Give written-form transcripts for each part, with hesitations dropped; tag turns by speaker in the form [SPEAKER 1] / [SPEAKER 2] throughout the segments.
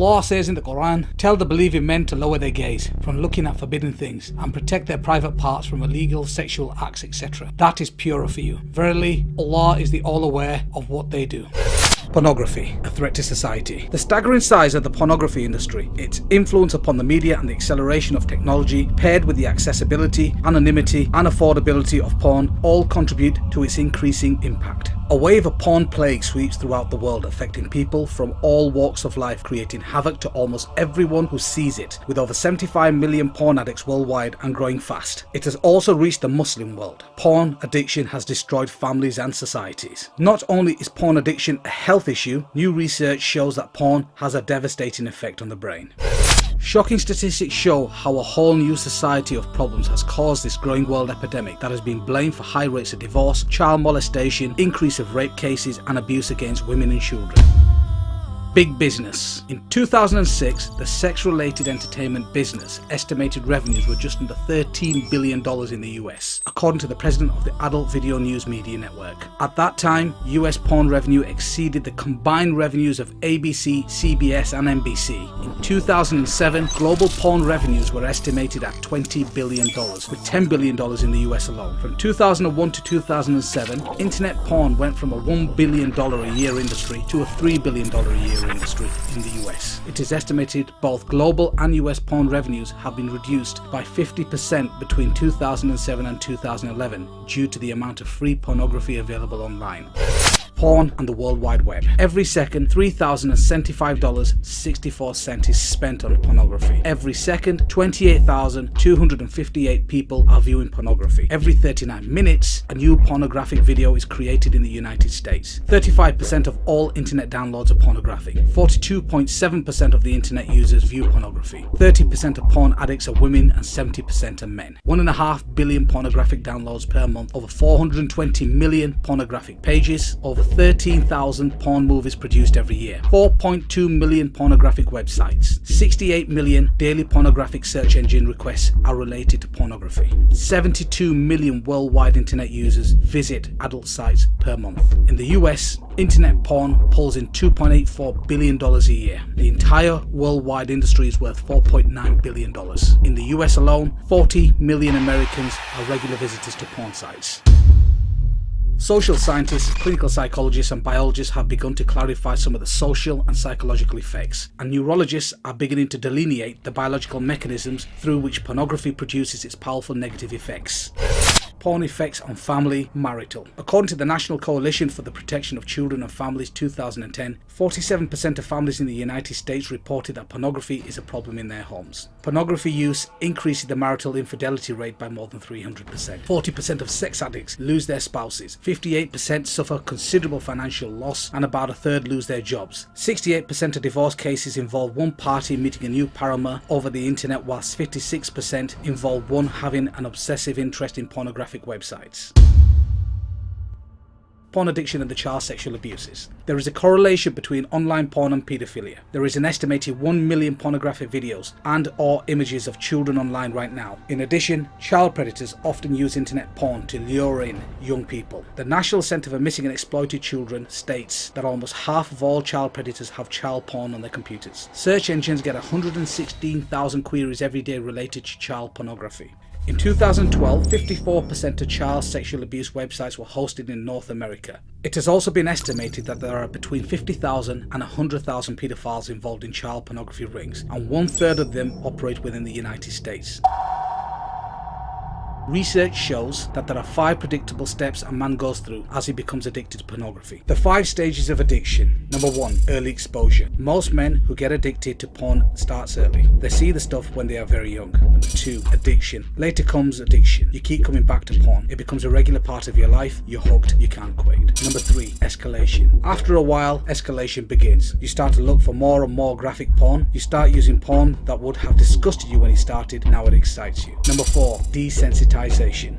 [SPEAKER 1] Allah says in the Quran, "Tell the believing men to lower their gaze from looking at forbidden things and protect their private parts from illegal sexual acts, etc. That is purer for you. Verily, Allah is the all-aware of what they do." Pornography, a threat to society. The staggering size of the pornography industry, its influence upon the media and the acceleration of technology, paired with the accessibility, anonymity and affordability of porn, all contribute to its increasing impact. A wave of porn plague sweeps throughout the world, affecting people from all walks of life, creating havoc to almost everyone who sees it, with over 75 million porn addicts worldwide and growing fast. It has also reached the Muslim world. Porn addiction has destroyed families and societies. Not only is porn addiction a health issue, new research shows that porn has a devastating effect on the brain. Shocking statistics show how a whole new society of problems has caused this growing world epidemic that has been blamed for high rates of divorce, child molestation, increase of rape cases and abuse against women and children. Big business. In 2006, the sex-related entertainment business estimated revenues were just under $13 billion in the US, according to the president of the Adult Video News Media Network. At that time, US porn revenue exceeded the combined revenues of ABC, CBS and NBC. In 2007, global porn revenues were estimated at $20 billion, with $10 billion in the US alone. From 2001 to 2007, internet porn went from a $1 billion a year industry to a $3 billion a year industry in the US. It is estimated both global and US porn revenues have been reduced by 50% between 2007 and 2011 due to the amount of free pornography available online. Porn and the World Wide Web. Every second, $3,075.64 is spent on pornography. Every second, 28,258 people are viewing pornography. Every 39 minutes, a new pornographic video is created in the United States. 35% of all internet downloads are pornographic. 42.7% of the internet users view pornography. 30% of porn addicts are women and 70% are men. 1.5 billion pornographic downloads per month. Over 420 million pornographic pages. Over 13,000 porn movies produced every year, 4.2 million pornographic websites, 68 million daily pornographic search engine requests are related to pornography, 72 million worldwide internet users visit adult sites per month. In the US, internet porn pulls in $2.84 billion a year. The entire worldwide industry is worth $4.9 billion. In the US alone, 40 million Americans are regular visitors to porn sites. Social scientists, clinical psychologists and biologists have begun to clarify some of the social and psychological effects, and neurologists are beginning to delineate the biological mechanisms through which pornography produces its powerful negative effects. Porn effects on family, marital. According to the National Coalition for the Protection of Children and Families 2010, 47% of families in the United States reported that pornography is a problem in their homes. Pornography use increases the marital infidelity rate by more than 300%. 40% of sex addicts lose their spouses. 58% suffer considerable financial loss, and about a third lose their jobs. 68% of divorce cases involve one party meeting a new paramour over the internet, whilst 56% involve one having an obsessive interest in pornographic websites. Porn addiction and the child sexual abuses. There is a correlation between online porn and paedophilia. There is an estimated 1 million pornographic videos and or images of children online right now. In addition, child predators often use internet porn to lure in young people. The National Centre for Missing and Exploited Children states that almost half of all child predators have child porn on their computers. Search engines get 116,000 queries every day related to child pornography. In 2012, 54% of child sexual abuse websites were hosted in North America. It has also been estimated that there are between 50,000 and 100,000 paedophiles involved in child pornography rings, and 1/3 of them operate within the United States. Research shows that there are 5 predictable steps a man goes through as he becomes addicted to pornography. The 5 stages of addiction. Number 1, early exposure. Most men who get addicted to porn starts early. They see the stuff when they are very young. Number 2, addiction. Later comes addiction. You keep coming back to porn. It becomes a regular part of your life. You're hooked. You can't quit. Number 3, escalation. After a while, escalation begins. You start to look for more and more graphic porn. You start using porn that would have disgusted you when you started. Now it excites you. Number 4, desensitization.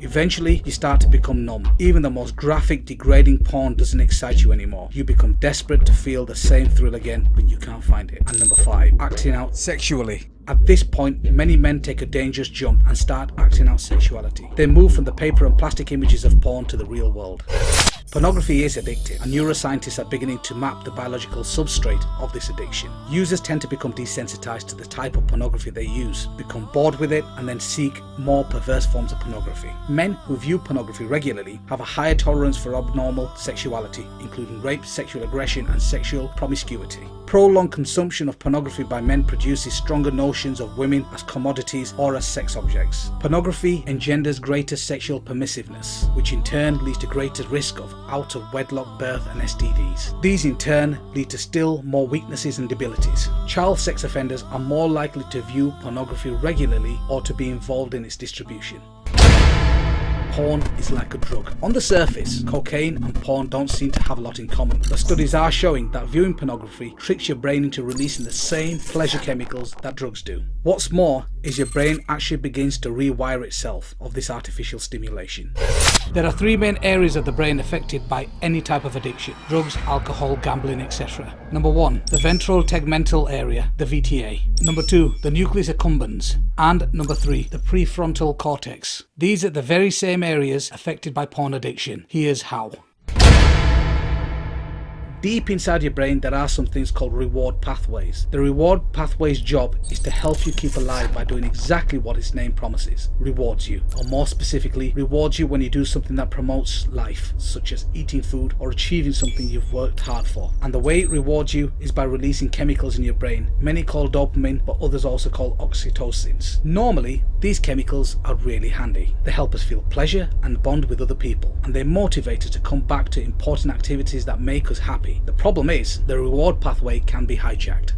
[SPEAKER 1] Eventually, you start to become numb. Even the most graphic, degrading porn doesn't excite you anymore. You become desperate to feel the same thrill again, but you can't find it. And number 5, acting out sexually. At this point, many men take a dangerous jump and start acting out sexuality. They move from the paper and plastic images of porn to the real world. Pornography is addictive, and neuroscientists are beginning to map the biological substrate of this addiction. Users tend to become desensitized to the type of pornography they use, become bored with it, and then seek more perverse forms of pornography. Men who view pornography regularly have a higher tolerance for abnormal sexuality, including rape, sexual aggression, and sexual promiscuity. Prolonged consumption of pornography by men produces stronger notions of women as commodities or as sex objects. Pornography engenders greater sexual permissiveness, which in turn leads to greater risk of out-of-wedlock birth and STDs. These in turn lead to still more weaknesses and debilities. Child sex offenders are more likely to view pornography regularly or to be involved in its distribution. Porn is like a drug. On the surface, cocaine and porn don't seem to have a lot in common, but studies are showing that viewing pornography tricks your brain into releasing the same pleasure chemicals that drugs do. What's more is your brain actually begins to rewire itself of this artificial stimulation. There are three main areas of the brain affected by any type of addiction: drugs, alcohol, gambling, etc. Number 1, the ventral tegmental area, the VTA. Number 2, the nucleus accumbens. And number 3, the prefrontal cortex. These are the very same areas affected by porn addiction. Here's how. Deep inside your brain, there are some things called reward pathways. The reward pathway's job is to help you keep alive by doing exactly what its name promises: rewards you, or more specifically, rewards you when you do something that promotes life, such as eating food or achieving something you've worked hard for. And the way it rewards you is by releasing chemicals in your brain, many call dopamine, but others also call oxytocins. Normally, these chemicals are really handy. They help us feel pleasure and bond with other people, and they motivate us to come back to important activities that make us happy. The problem is, the reward pathway can be hijacked.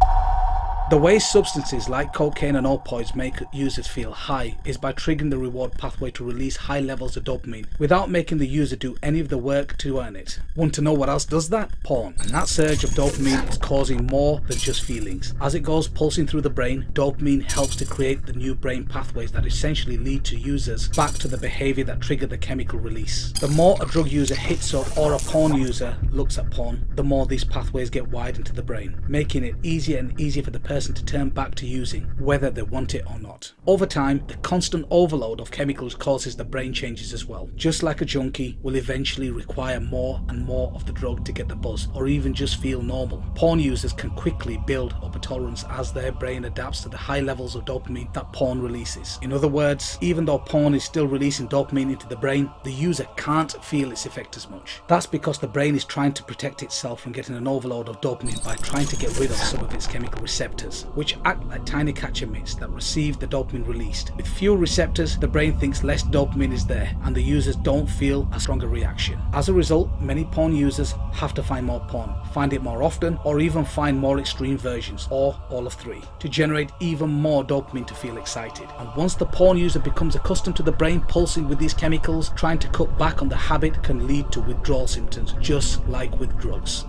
[SPEAKER 1] The way substances like cocaine and opioids make users feel high is by triggering the reward pathway to release high levels of dopamine without making the user do any of the work to earn it. Want to know what else does that? Porn. And that surge of dopamine is causing more than just feelings. As it goes pulsing through the brain, dopamine helps to create the new brain pathways that essentially lead to users back to the behavior that triggered the chemical release. The more a drug user hits up or a porn user looks at porn, the more these pathways get widened to the brain, making it easier and easier for the person to turn back to using, whether they want it or not. Over time, the constant overload of chemicals causes the brain changes as well. Just like a junkie will eventually require more and more of the drug to get the buzz, or even just feel normal. Porn users can quickly build up a tolerance as their brain adapts to the high levels of dopamine that porn releases. In other words, even though porn is still releasing dopamine into the brain, the user can't feel its effect as much. That's because the brain is trying to protect itself from getting an overload of dopamine by trying to get rid of some of its chemical receptors, which act like tiny catcher mitts that receive the dopamine released. With fewer receptors, the brain thinks less dopamine is there, and the users don't feel a stronger reaction. As a result, many porn users have to find more porn, find it more often, or even find more extreme versions, or all of three, to generate even more dopamine to feel excited. And once the porn user becomes accustomed to the brain pulsing with these chemicals, trying to cut back on the habit can lead to withdrawal symptoms, just like with drugs.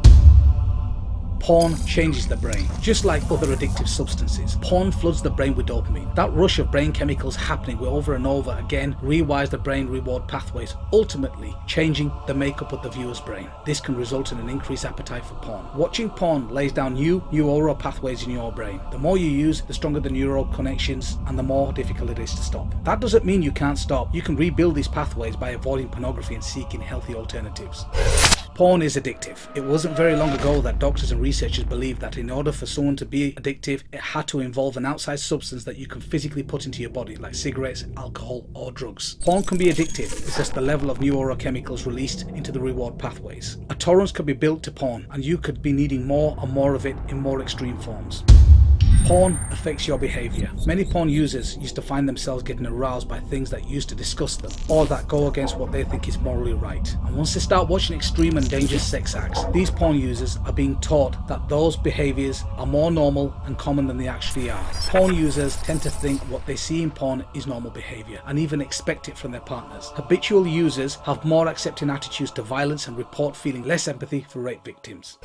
[SPEAKER 1] Porn changes the brain. Just like other addictive substances, porn floods the brain with dopamine. That rush of brain chemicals happening over and over again rewires the brain reward pathways, ultimately changing the makeup of the viewer's brain. This can result in an increased appetite for porn. Watching porn lays down new neural pathways in your brain. The more you use, the stronger the neural connections and the more difficult it is to stop. That doesn't mean you can't stop. You can rebuild these pathways by avoiding pornography and seeking healthy alternatives. Porn is addictive. It wasn't very long ago that doctors and researchers believed that in order for someone to be addictive, it had to involve an outside substance that you can physically put into your body, like cigarettes, alcohol, or drugs. Porn can be addictive because the level of neurochemicals released into the reward pathways. A tolerance could be built to porn, and you could be needing more and more of it in more extreme forms. Porn affects your behavior. Many porn users used to find themselves getting aroused by things that used to disgust them, or that go against what they think is morally right. And once they start watching extreme and dangerous sex acts, these porn users are being taught that those behaviors are more normal and common than they actually are. Porn users tend to think what they see in porn is normal behavior, and even expect it from their partners. Habitual users have more accepting attitudes to violence and report feeling less empathy for rape victims.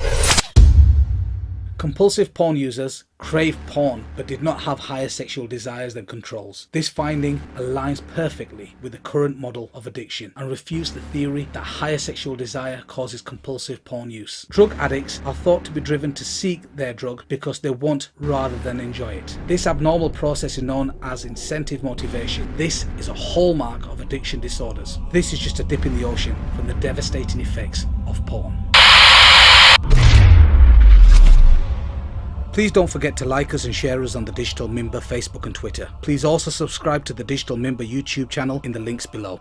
[SPEAKER 1] Compulsive porn users crave porn but did not have higher sexual desires than controls. This finding aligns perfectly with the current model of addiction and refutes the theory that higher sexual desire causes compulsive porn use. Drug addicts are thought to be driven to seek their drug because they want rather than enjoy it. This abnormal process is known as incentive motivation. This is a hallmark of addiction disorders. This is just a dip in the ocean from the devastating effects of porn. Please don't forget to like us and share us on the Digital Mimber Facebook and Twitter. Please also subscribe to the Digital Mimber YouTube channel in the links below.